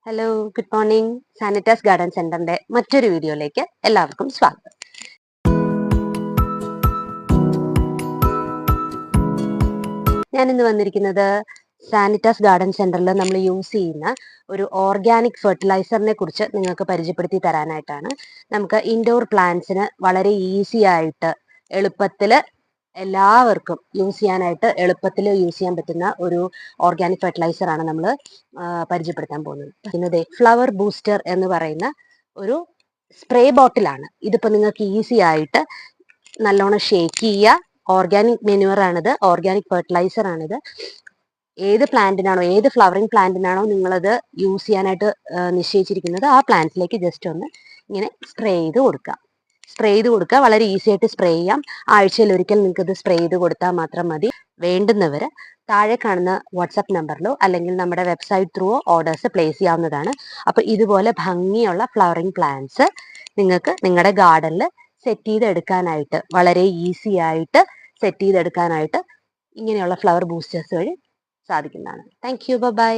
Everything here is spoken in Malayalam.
Hello, good morning. Sanitas garden സെന്ററിന്റെ മറ്റൊരു വീഡിയോയിലേക്ക് എല്ലാവർക്കും സ്വാഗതം. ഞാനിന്ന് വന്നിരിക്കുന്നത് സാനിറ്റാസ് ഗാർഡൻ സെന്ററിൽ നമ്മൾ യൂസ് ചെയ്യുന്ന ഒരു ഓർഗാനിക് ഫെർട്ടിലൈസറിനെ കുറിച്ച് നിങ്ങൾക്ക് പരിചയപ്പെടുത്തി തരാനായിട്ടാണ്. നമുക്ക് ഇൻഡോർ പ്ലാന്റ്സിന് വളരെ ഈസി ആയിട്ട് എളുപ്പത്തിൽ എല്ലാവർക്കും യൂസ് ചെയ്യാനായിട്ട് എളുപ്പത്തിൽ യൂസ് ചെയ്യാൻ പറ്റുന്ന ഒരു ഓർഗാനിക് ഫെർട്ടിലൈസർ ആണ് നമ്മൾ പരിചയപ്പെടുത്താൻ പോകുന്നത്. ഫ്ലവർ ബൂസ്റ്റർ എന്ന് പറയുന്ന ഒരു സ്പ്രേ ബോട്ടിലാണ്. ഇതിപ്പോൾ നിങ്ങൾക്ക് ഈസി ആയിട്ട് നല്ലോണം ഷേക്ക് ചെയ്യുക. ഓർഗാനിക് മെനുവർ ആണിത്, ഓർഗാനിക് ഫെർട്ടിലൈസർ ആണിത്. ഏത് പ്ലാന്റിനാണോ, ഏത് ഫ്ലവറിങ് പ്ലാന്റിനാണോ നിങ്ങളത് യൂസ് ചെയ്യാനായിട്ട് നിശ്ചയിച്ചിരിക്കുന്നത്, ആ പ്ലാന്റ്സിലേക്ക് ജസ്റ്റ് ഒന്ന് ഇങ്ങനെ സ്പ്രേ ചെയ്ത് കൊടുക്കുക. വളരെ ഈസി ആയിട്ട് സ്പ്രേ ചെയ്യാം. ആഴ്ചയിൽ ഒരിക്കൽ നിങ്ങൾക്ക് ഇത് സ്പ്രേ ചെയ്ത് കൊടുത്താൽ മാത്രം മതി. വേണ്ടുന്നവർ താഴെ കാണുന്ന വാട്സാപ്പ് നമ്പറിലോ അല്ലെങ്കിൽ നമ്മുടെ വെബ്സൈറ്റ് ത്രൂവോ ഓർഡേഴ്സ് പ്ലേസ് ചെയ്യാവുന്നതാണ്. അപ്പോൾ ഇതുപോലെ ഭംഗിയുള്ള ഫ്ലവറിങ് പ്ലാന്റ്സ് നിങ്ങൾക്ക് നിങ്ങളുടെ ഗാർഡനിൽ സെറ്റ് ചെയ്തെടുക്കാനായിട്ട്, വളരെ ഈസി ആയിട്ട് സെറ്റ് ചെയ്തെടുക്കാനായിട്ട് ഇങ്ങനെയുള്ള ഫ്ലവർ ബൂസ്റ്റേഴ്സ് വഴി സാധിക്കുന്നതാണ്. Thank you. ബൈ.